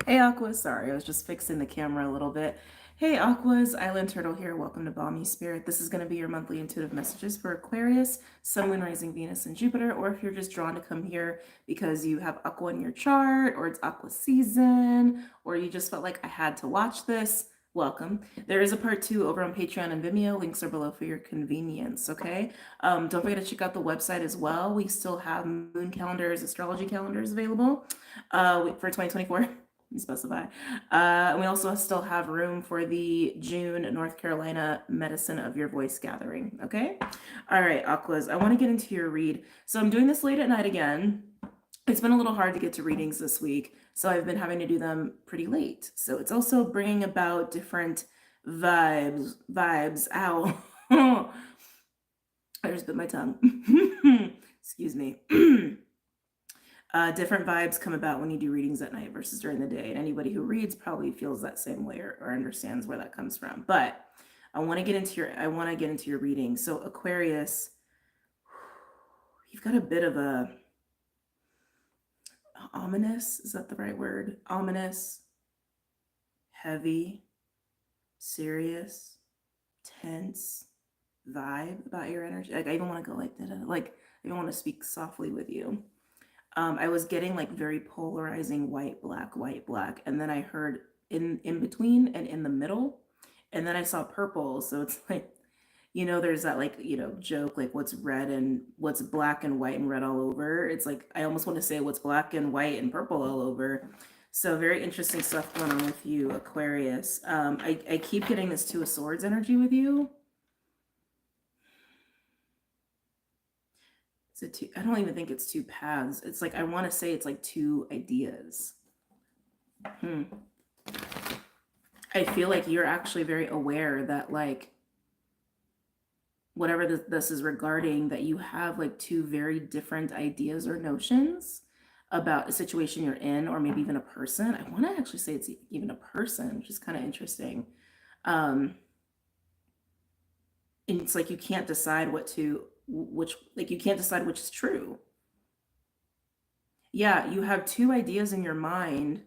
Hey Aquas, sorry, I was just fixing the camera a little bit. Hey Aquas, Island Turtle here. Welcome to BOMISpirit. This is going to be your monthly intuitive messages for Aquarius, Sun, Moon, Rising, Venus, and Jupiter, or if you're just drawn to come here because you have Aqua in your chart, or it's Aqua season, or you just felt like I had to watch this, welcome. There is a part 2 over on Patreon and Vimeo. Links are below for your convenience, okay? Don't forget to check out the website as well. We still have moon calendars, astrology calendars available for 2024. Specify. We also still have room for the June North Carolina Medicine of Your Voice gathering. Okay. All right, Aquas. I want to get into your read. So I'm doing this late at night again. It's been a little hard to get to readings this week, so I've been having to do them pretty late. So it's also bringing about different vibes. Ow. I just bit my tongue. Excuse me. Different vibes come about when you do readings at night versus during the day. And anybody who reads probably feels that same way or understands where that comes from. But I want to get into your reading. So Aquarius, you've got a bit of a ominous, is that the right word? Ominous, heavy, serious, tense vibe about your energy. Like I even want to go like that. Like I even want to speak softly with you. I was getting like very polarizing white, black. And then I heard in between and in the middle. And then I saw purple. So it's like, there's that like, joke, like what's red and what's black and white and red all over. It's like, I almost want to say what's black and white and purple all over. So very interesting stuff going on with you, Aquarius. I keep getting this Two of Swords energy with you. I don't even think it's two paths. It's like, I want to say it's like two ideas. I feel like you're actually very aware that like, whatever this is regarding, that you have like two very different ideas or notions about a situation you're in, or maybe even a person. I want to actually say it's even a person, which is kind of interesting. And it's like, you can't decide you can't decide which is true. Yeah, you have two ideas in your mind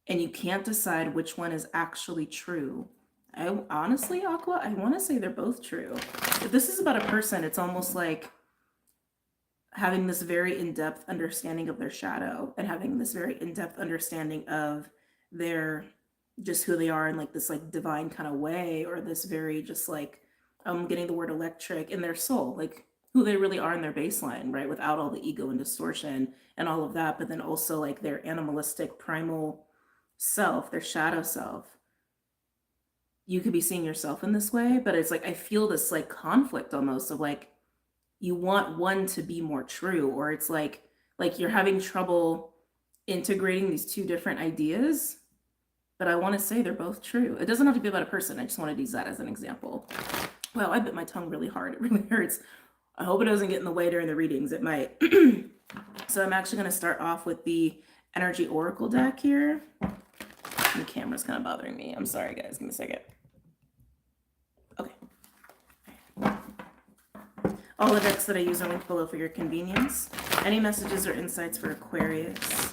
and you can't decide which one is actually true. I honestly, Aqua, I want to say they're both true. If this is about a person, it's almost like having this very in-depth understanding of their shadow and having this very in-depth understanding of their, just who they are in like this like divine kind of way, or this very just like, I'm getting the word electric in their soul, like who they really are in their baseline, right? Without all the ego and distortion and all of that, but then also like their animalistic primal self, their shadow self. You could be seeing yourself in this way, but it's like, I feel this like conflict almost of like, you want one to be more true, or it's like you're having trouble integrating these two different ideas, but I want to say they're both true. It doesn't have to be about a person. I just wanted to use that as an example. Well, I bit my tongue really hard. It really hurts. I hope it doesn't get in the way during the readings. It might. So I'm actually going to start off with the Energy Oracle deck here. The camera's kind of bothering me. I'm sorry, guys. Give me a second. Okay. All the decks that I use are linked below for your convenience. Any messages or insights for Aquarius?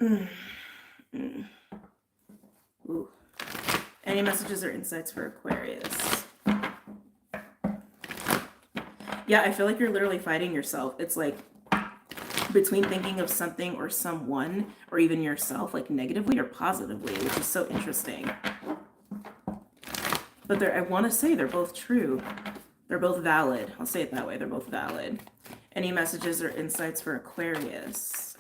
Ooh. Any messages or insights for Aquarius? Yeah, I feel like you're literally fighting yourself. It's like between thinking of something or someone or even yourself like negatively or positively, which is so interesting. But I want to say they're both true. They're both valid. I'll say it that way. They're both valid. Any messages or insights for Aquarius?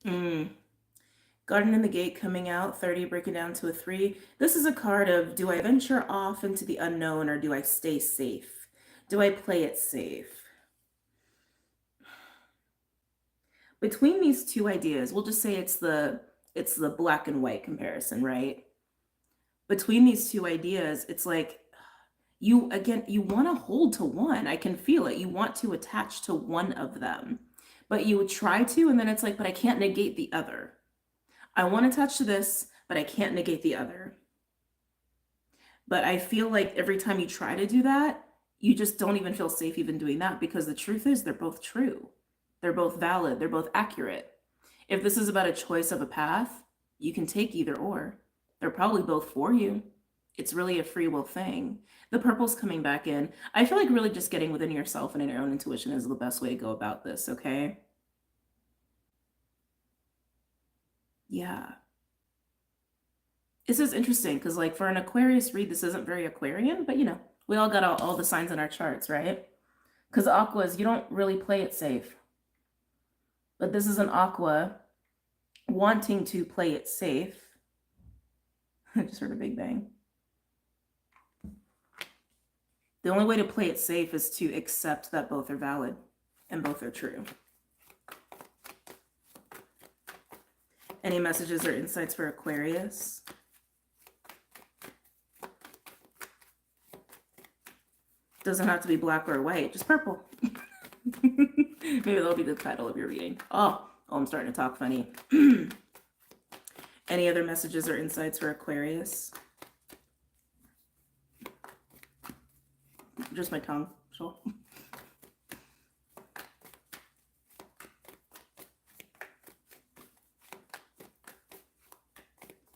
Garden in the Gate coming out, 30 breaking down to a 3. This is a card of, do I venture off into the unknown or do I stay safe? Do I play it safe? Between these two ideas, we'll just say it's the black and white comparison, right? Between these two ideas, it's like you want to hold to one. I can feel it. You want to attach to one of them, but you would try to, and then it's like, but I can't negate the other. I want to attach to this, but I can't negate the other. But I feel like every time you try to do that, you just don't even feel safe even doing that, because the truth is they're both true. They're both valid. They're both accurate. If this is about a choice of a path, you can take either or. They're probably both for you. It's really a free will thing. The purple's coming back in. I feel like really just getting within yourself and in your own intuition is the best way to go about this, okay? Yeah. This is interesting because, like, for an Aquarius read, this isn't very Aquarian, but you know, we all got all the signs in our charts, right? Because Aquas, you don't really play it safe. But this is an Aqua wanting to play it safe. I just heard a big bang. The only way to play it safe is to accept that both are valid and both are true. Any messages or insights for Aquarius? Doesn't have to be black or white, just purple. Maybe that'll be the title of your reading. Oh, I'm starting to talk funny. Any other messages or insights for Aquarius? Just my tongue. Sure.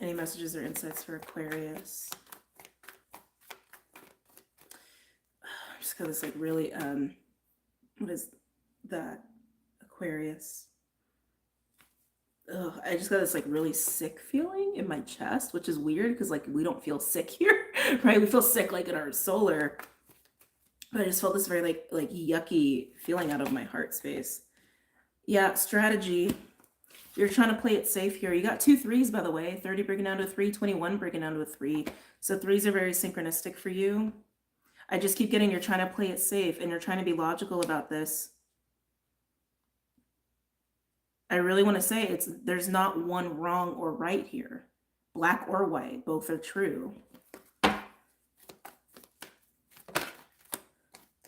Any messages or insights for Aquarius? I just got this like really, what is that? Aquarius. Ugh, I just got this like really sick feeling in my chest, which is weird because like we don't feel sick here, right? We feel sick like in our solar. But I just felt this very like yucky feeling out of my heart space. Yeah, strategy. You're trying to play it safe here. You got 2 3s, by the way. 30 breaking down to a 3, 21 breaking down to a 3. So 3s are very synchronistic for you. I just keep getting you're trying to play it safe and you're trying to be logical about this. I really want to say there's not one wrong or right here. Black or white, both are true.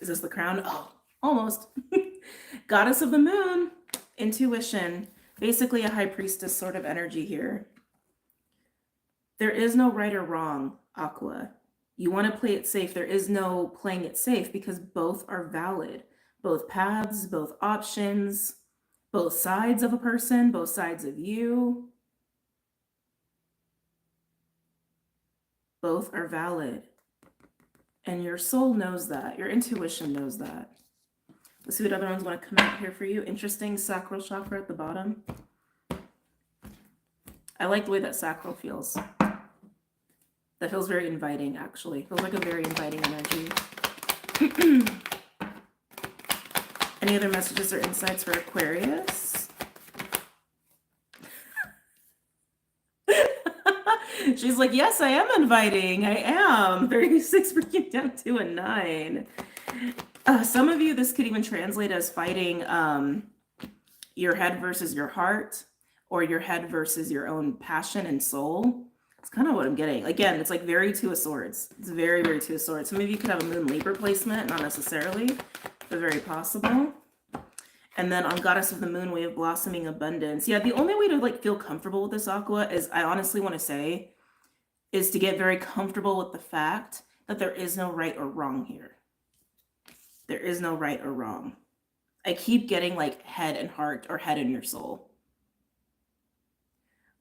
Is this the crown? Oh, almost. Goddess of the moon, intuition, basically a high priestess sort of energy here. There is no right or wrong, Aqua. You want to play it safe. There is no playing it safe because both are valid. Both paths, both options, both sides of a person, both sides of you. Both are valid. And your soul knows that. Your intuition knows that. Let's see what other ones want to come out here for you. Interesting sacral chakra at the bottom. I like the way that sacral feels. That feels very inviting, actually. Feels like a very inviting energy. Any other messages or insights for Aquarius? She's like, yes, I am inviting. I am. 36 breaking down to a 9. Some of you, this could even translate as fighting your head versus your heart, or your head versus your own passion and soul. It's kind of what I'm getting. Again, it's like very 2 of Swords. It's very, very 2 of Swords. Some of you could have a Moon Libra placement, not necessarily, but very possible. And then on Goddess of the Moon, we have Blossoming Abundance. Yeah, the only way to like feel comfortable with this, Aqua, is I honestly want to say, is to get very comfortable with the fact that there is no right or wrong here. There is no right or wrong. I keep getting like head and heart or head and your soul.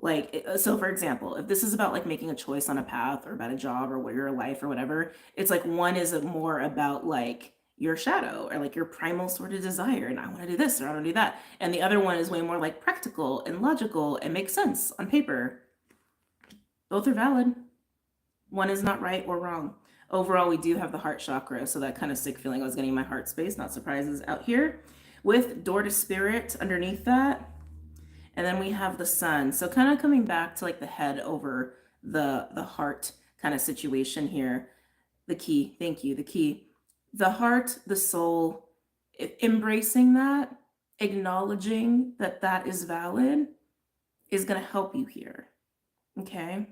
Like, so for example, if this is about like making a choice on a path or about a job or your life or whatever, it's like one is more about like your shadow or like your primal sort of desire and I want to do this or I want to do that. And the other one is way more like practical and logical and makes sense on paper. Both are valid. One is not right or wrong. Overall, we do have the heart chakra, so that kind of sick feeling I was getting in my heart space, not surprises out here, with door to spirit underneath that. And then we have the sun. So kind of coming back to like the head over the heart kind of situation here. The key, thank you, the key. The heart, the soul, embracing that, acknowledging that that is valid is going to help you here, okay?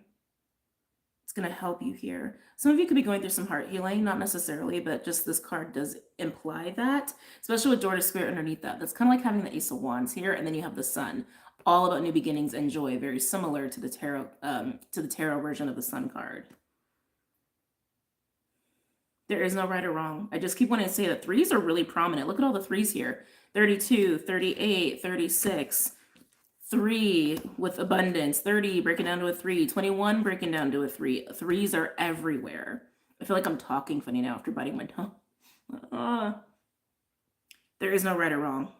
It's going to help you here. Some of you could be going through some heart healing, not necessarily, but just this card does imply that, especially with door to spirit underneath that. That's kind of like having the Ace of Wands here, and then you have the sun, all about new beginnings and joy, very similar to the tarot version of the sun card. There is no right or wrong. I just keep wanting to say that 3s are really prominent. Look at all the 3s here. 32, 38, 36, 3 with abundance, 30 breaking down to a 3, 21 breaking down to a 3. Threes are everywhere. I feel like I'm talking funny now after biting my tongue. There is no right or wrong.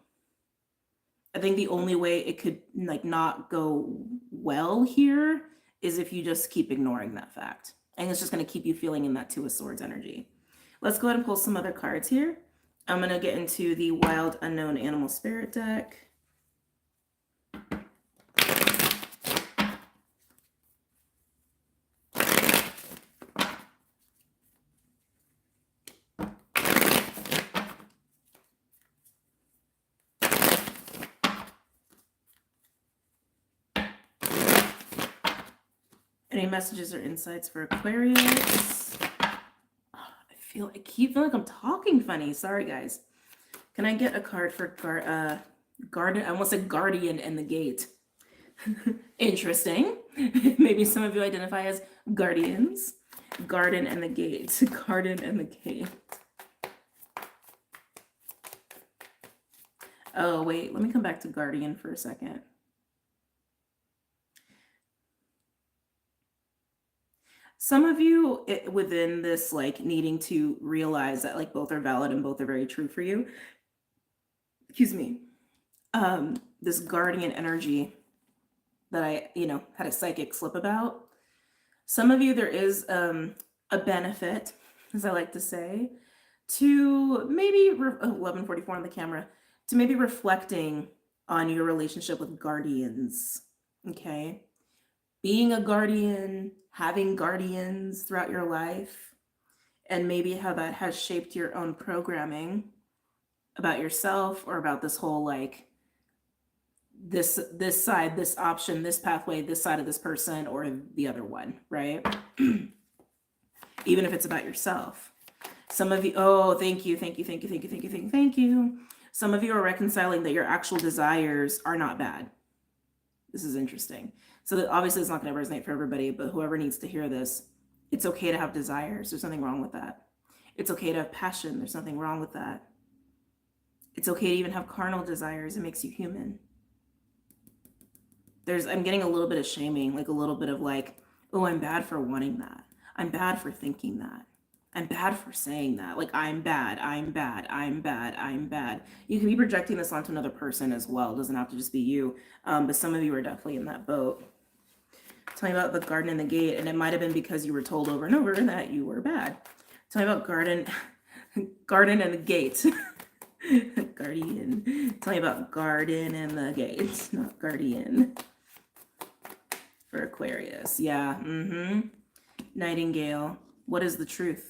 I think the only way it could like not go well here is if you just keep ignoring that fact. And it's just going to keep you feeling in that Two of Swords energy. Let's go ahead and pull some other cards here. I'm going to get into the Wild Unknown Animal Spirit deck. Any messages or insights for Aquarius? I keep feeling like I'm talking funny. Sorry, guys. Can I get a card for Garden? I almost said Guardian and the Gate. Interesting. Maybe some of you identify as Guardians. Garden and the Gate. Garden and the Gate. Oh, wait. Let me come back to Guardian for a second. Some of you within this, like, needing to realize that, like, both are valid and both are very true for you. Excuse me. This guardian energy that I, had a psychic slip about. Some of you, there is a benefit, as I like to say, to maybe 11:44 on the camera, to maybe reflecting on your relationship with guardians. Okay. Being a guardian, having guardians throughout your life, and maybe how that has shaped your own programming about yourself or about this whole, like, this side, this option, this pathway, this side of this person or the other one, right? Even if it's about yourself. Some of you, oh, thank you. Some of you are reconciling that your actual desires are not bad. This is interesting. So that obviously it's not going to resonate for everybody, but whoever needs to hear this, it's okay to have desires. There's nothing wrong with that. It's okay to have passion. There's nothing wrong with that. It's okay to even have carnal desires. It makes you human. I'm getting a little bit of shaming, like a little bit of like, oh, I'm bad for wanting that. I'm bad for thinking that. I'm bad for saying that. Like, I'm bad. You can be projecting this onto another person as well. It doesn't have to just be you. But some of you are definitely in that boat. Tell me about the Garden and the Gate. And it might have been because you were told over and over that you were bad. Tell me about Garden and the Gate. Guardian. Tell me about Garden and the Gate, not Guardian. For Aquarius. Yeah. Nightingale. What is the truth?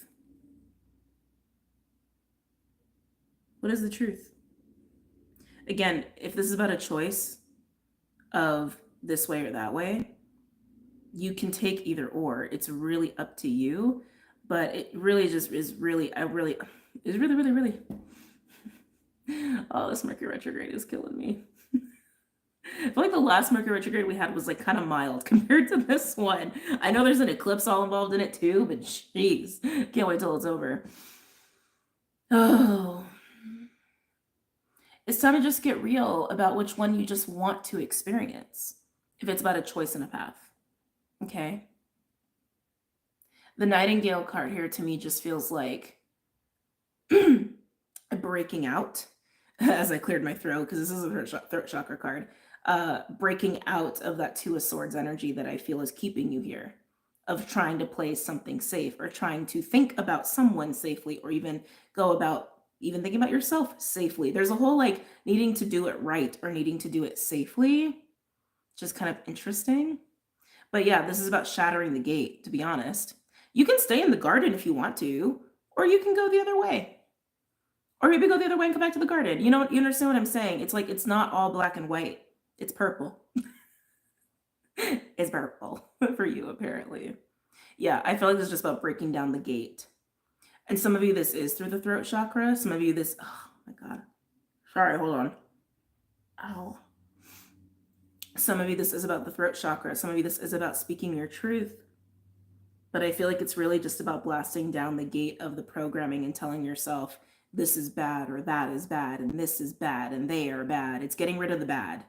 What is the truth? Again, if this is about a choice of this way or that way, you can take either or. It's really up to you, but it really just is really. Oh, this Mercury retrograde is killing me. I feel like the last Mercury retrograde we had was like kind of mild compared to this one. I know there's an eclipse all involved in it too, but jeez, can't wait till it's over. Oh, it's time to just get real about which one you just want to experience. If it's about a choice and a path, okay? The Nightingale card here to me just feels like a breaking out as I cleared my throat, because this is a throat chakra card. Breaking out of that Two of Swords energy that I feel is keeping you here, of trying to play something safe or trying to think about someone safely, or even go about even thinking about yourself safely. There's a whole like needing to do it right or needing to do it safely, just kind of interesting. But yeah, this is about shattering the gate, to be honest. You can stay in the garden if you want to, or you can go the other way. Or maybe go the other way and come back to the garden. You know, you understand what I'm saying? It's like, it's not all black and white. It's purple. It's purple for you, apparently. Yeah, I feel like this is just about breaking down the gate. And some of you, this is through the throat chakra. Some of you, this, oh my God. Sorry, hold on. Ow. Some of you, this is about the throat chakra. Some of you, this is about speaking your truth. But I feel like it's really just about blasting down the gate of the programming and telling yourself, this is bad, or that is bad, and this is bad, and they are bad. It's getting rid of the bad.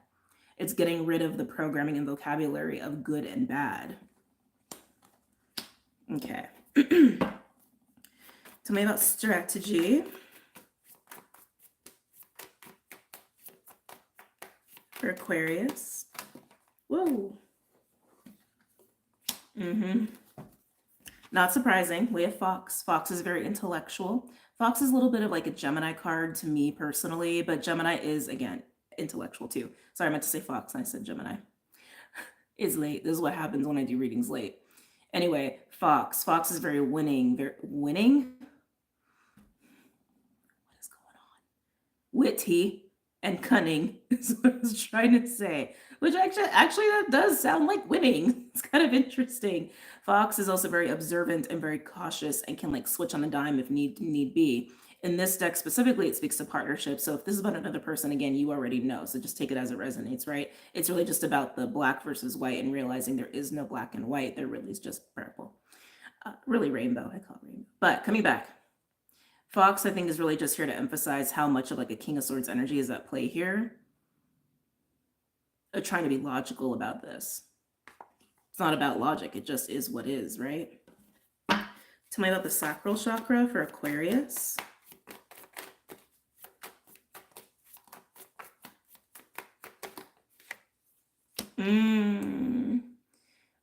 It's getting rid of the programming and vocabulary of good and bad. Okay. Tell me about strategy for Aquarius. Whoa. Not surprising. We have Fox. Fox is very intellectual. Fox is a little bit of like a Gemini card to me personally, but Gemini is, again, intellectual too. Sorry, I meant to say Fox and I said Gemini. It's late. This is what happens when I do readings late. Anyway, Fox. Fox is very winning. Very winning? What is going on? Witty and cunning is what I was trying to say. Which actually that does sound like winning. It's kind of interesting. Fox is also very observant and very cautious and can like switch on a dime if need be. In this deck specifically, it speaks to partnership. So if this is about another person, again, you already know. So just take it as it resonates, right? It's really just about the black versus white and realizing there is no black and white. There really is just purple. Really rainbow, I call it rainbow. But coming back, Fox, I think, is really just here to emphasize how much of like a King of Swords energy is at play here. Trying to be logical about this. It's not about logic. It just is what is, right? Tell me about the sacral chakra for Aquarius.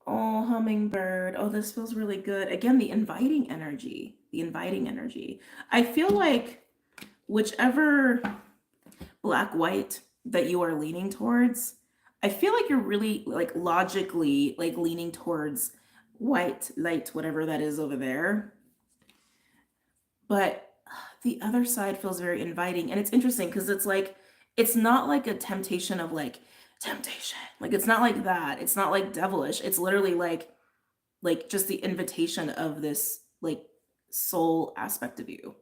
Oh, hummingbird. Oh, this feels really good. Again, the inviting energy. The inviting energy. I feel like whichever black-white that you are leaning towards, I feel like you're really like logically like leaning towards white light, whatever that is over there. But the other side feels very inviting. And it's interesting because it's like, it's not like a temptation of like temptation. Like it's not like that. It's not like devilish. It's literally like just the invitation of this like soul aspect of you.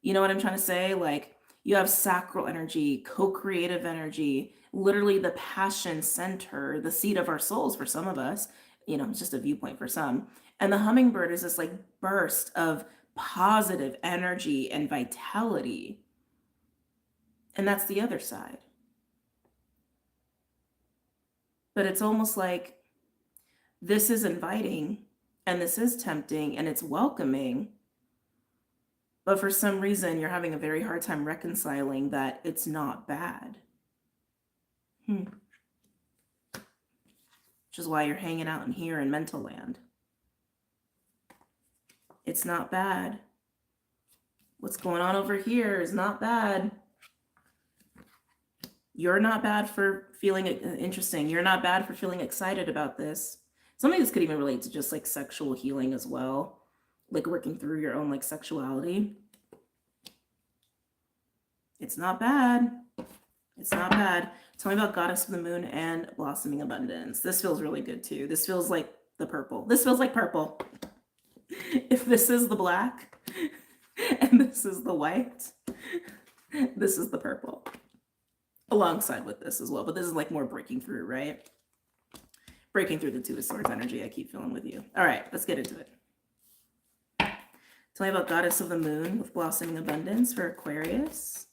You know what I'm trying to say? Like you have sacral energy, co-creative energy, literally the passion center, the seat of our souls for some of us. You know, it's just a viewpoint for some. And the hummingbird is this like burst of positive energy and vitality. And that's the other side. But it's almost like this is inviting and this is tempting and it's welcoming. But for some reason, you're having a very hard time reconciling that it's not bad. Which is why you're hanging out in here in mental land. It's not bad. What's going on over here is not bad. You're not bad for feeling interesting. You're not bad for feeling excited about this. Something this could even relate to just like sexual healing as well. Like working through your own like sexuality. It's not bad. It's not bad. Tell me about Goddess of the Moon and Blossoming Abundance. This feels really good too. This feels like the purple. This feels like purple. If this is the black and this is the white, this is the purple. Alongside with this as well. But this is like more breaking through, right? Breaking through the Two of Swords energy I keep feeling with you. All right, let's get into it. Tell me about Goddess of the Moon with Blossoming Abundance for Aquarius.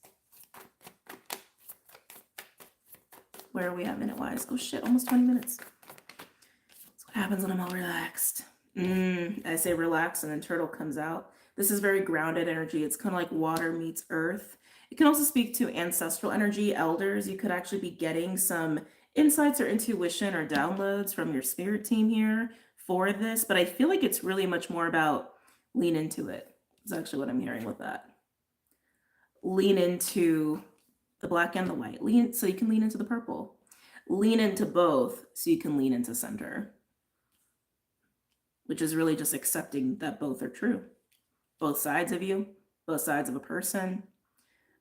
Where are we at minute-wise? Oh shit, almost 20 minutes. That's what happens when I'm all relaxed. I say relax and then turtle comes out. This is very grounded energy. It's kind of like water meets earth. It can also speak to ancestral energy, elders. You could actually be getting some insights or intuition or downloads from your spirit team here for this. But I feel like it's really much more about lean into it. That's actually what I'm hearing with that. Lean into the black and the white. Lean so you can lean into the purple. Lean into both so you can lean into center. Which is really just accepting that both are true. Both sides of you, both sides of a person,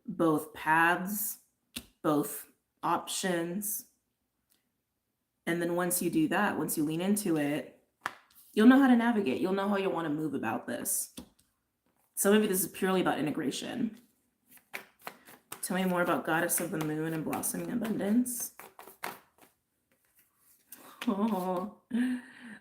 both paths, both options. And then once you do that, once you lean into it, you'll know how to navigate. You'll know how you want to move about this. So maybe this is purely about integration. Tell me more about Goddess of the Moon and Blossoming Abundance. Oh,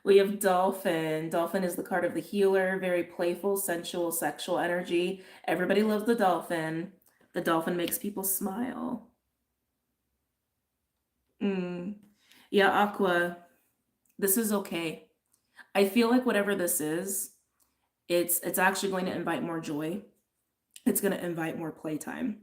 we have Dolphin. Dolphin is the card of the healer. Very playful, sensual, sexual energy. Everybody loves the dolphin. The dolphin makes people smile. Mm. Yeah, Aqua, this is okay. I feel like whatever this is, it's actually going to invite more joy. It's going to invite more playtime,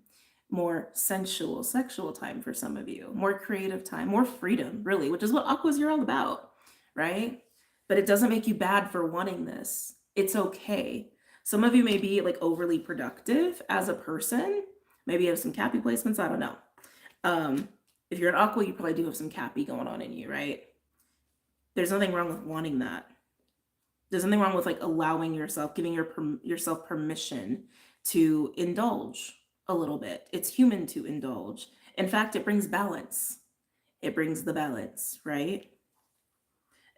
more sensual, sexual time for some of you, more creative time, more freedom, really, which is what Aqua's you're all about, right? But it doesn't make you bad for wanting this. It's okay. Some of you may be like overly productive as a person. Maybe you have some Cappy placements. I don't know. Um, if you're an Aqua, you probably do have some Cappy going on in you, right? There's nothing wrong with wanting that. There's nothing wrong with like allowing yourself, giving yourself permission to indulge a little bit. It's human to indulge. In fact, it brings balance. It brings the balance, right?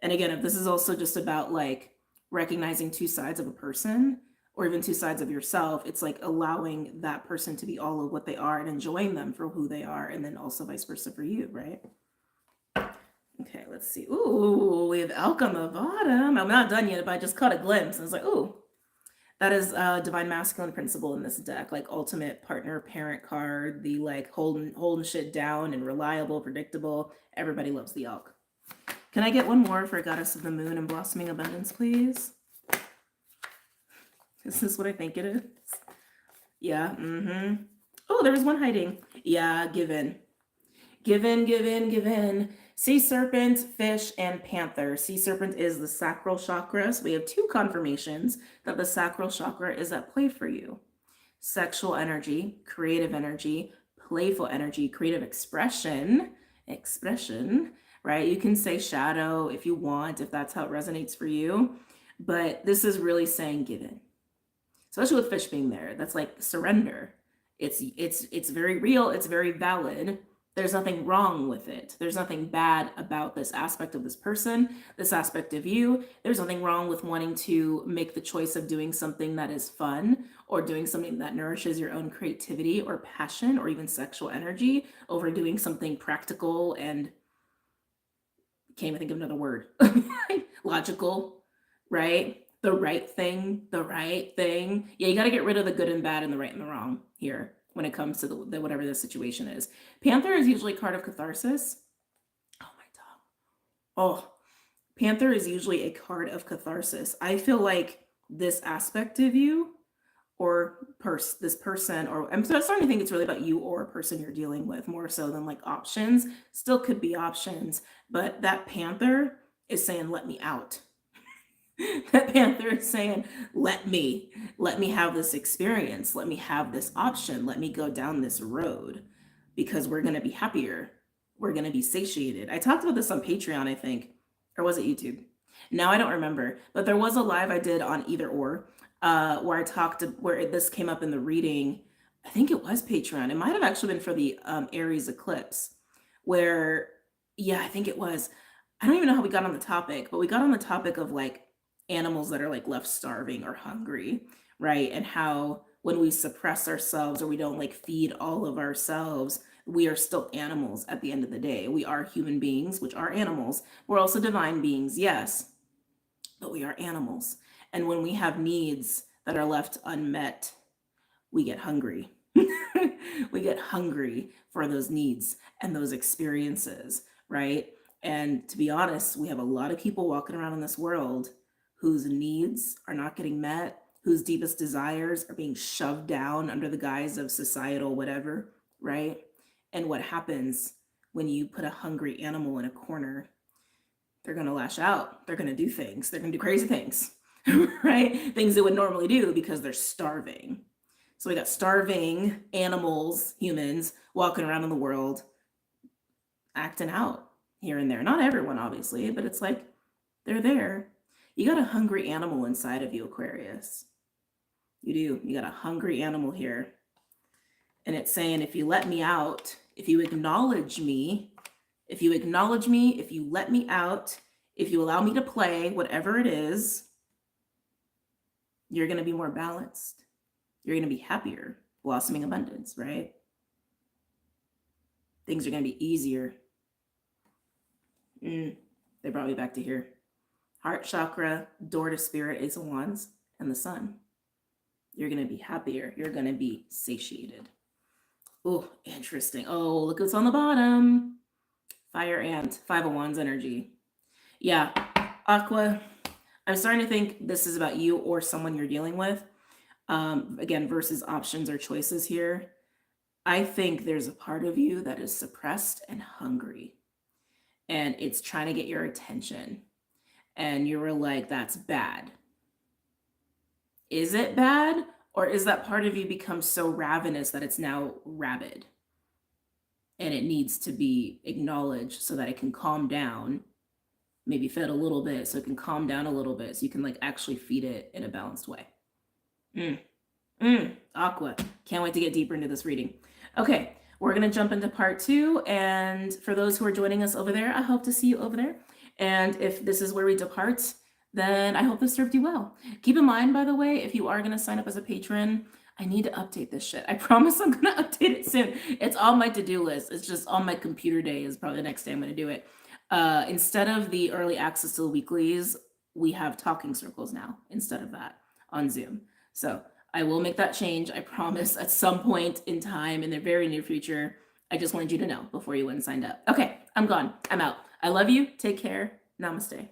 And again, if this is also just about like recognizing two sides of a person or even two sides of yourself, it's like allowing that person to be all of what they are and enjoying them for who they are, and then also vice versa for you, right? Okay, let's see. Ooh, we have Elk on the bottom. I'm not done yet, but I just caught a glimpse. I was like, ooh, that is a divine masculine principle in this deck, like ultimate partner parent card, the like holding shit down and reliable, predictable. Everybody loves the Elk. Can I get one more for Goddess of the Moon and Blossoming Abundance, please? Is this what I think it is? Yeah, Oh, there was one hiding. Yeah, given. Sea serpent, fish, and panther. Sea serpent is the sacral chakra. So we have two confirmations that the sacral chakra is at play for you. Sexual energy, creative energy, playful energy, creative expression, right? You can say shadow if you want, if that's how it resonates for you. But this is really saying given. Especially with fish being there. That's like surrender. It's very real, it's very valid. There's nothing wrong with it. There's nothing bad about this aspect of this person, this aspect of you. There's nothing wrong with wanting to make the choice of doing something that is fun or doing something that nourishes your own creativity or passion or even sexual energy over doing something practical and can't even think of another word. Logical, right? The right thing. Yeah, you got to get rid of the good and bad and the right and the wrong here when it comes to the whatever the situation is. Panther is usually a card of catharsis. Oh my god. Oh, Panther is usually a card of catharsis. I feel like this aspect of you or this person, or I'm starting to think it's really about you or a person you're dealing with more so than like options. Still could be options, but that Panther is saying, let me out. That Panther is saying, let me have this experience. Let me have this option. Let me go down this road because we're going to be happier. We're going to be satiated. I talked about this on Patreon, I think, or was it YouTube? Now I don't remember, but there was a live I did on either or where I talked where this came up in the reading. I think it was Patreon. It might have actually been for the Aries eclipse where, yeah, I think it was. I don't even know how we got on the topic, but we got on the topic of like animals that are like left starving or hungry, right? And how when we suppress ourselves or we don't like feed all of ourselves, we are still animals at the end of the day. We are human beings, which are animals. We're also divine beings, yes, but we are animals. And when we have needs that are left unmet, we get hungry. We get hungry for those needs and those experiences, right? And to be honest, we have a lot of people walking around in this world whose needs are not getting met, whose deepest desires are being shoved down under the guise of societal whatever, right? And what happens when you put a hungry animal in a corner? They're going to lash out. They're going to do things. They're going to do crazy things, right? Things they would normally do because they're starving. So we got starving animals, humans, walking around in the world, acting out here and there. Not everyone, obviously, but it's like they're there. You got a hungry animal inside of you, Aquarius. You do. You got a hungry animal here. And it's saying, if you let me out, if you acknowledge me, if you let me out, if you allow me to play, whatever it is, you're going to be more balanced. You're going to be happier, blossoming abundance, right? Things are going to be easier. They brought me back to here. Heart chakra, door to spirit, Ace of Wands, and the sun. You're going to be happier. You're going to be satiated. Oh, interesting. Oh, look what's on the bottom. Fire ant, Five of Wands energy. Yeah, Aqua, I'm starting to think this is about you or someone you're dealing with. Again, versus options or choices here. I think there's a part of you that is suppressed and hungry, and it's trying to get your attention. And you were like, that's bad. Is it bad? Or is that part of you become so ravenous that it's now rabid? And it needs to be acknowledged so that it can calm down, maybe fed a little bit so it can calm down a little bit so you can like actually feed it in a balanced way. Aqua. Can't wait to get deeper into this reading. Okay, we're going to jump into part 2. And for those who are joining us over there, I hope to see you over there. And if this is where we depart, then I hope this served you well. Keep in mind, by the way, if you are going to sign up as a patron, I need to update this shit. I promise I'm going to update it soon. It's on my to-do list. It's just on my computer day is probably the next day I'm going to do it. Instead of the early access to the weeklies, we have talking circles now instead of that on Zoom. So I will make that change, I promise, at some point in time in the very near future. I just wanted you to know before you went and signed up. Okay, I'm gone. I'm out. I love you. Take care. Namaste.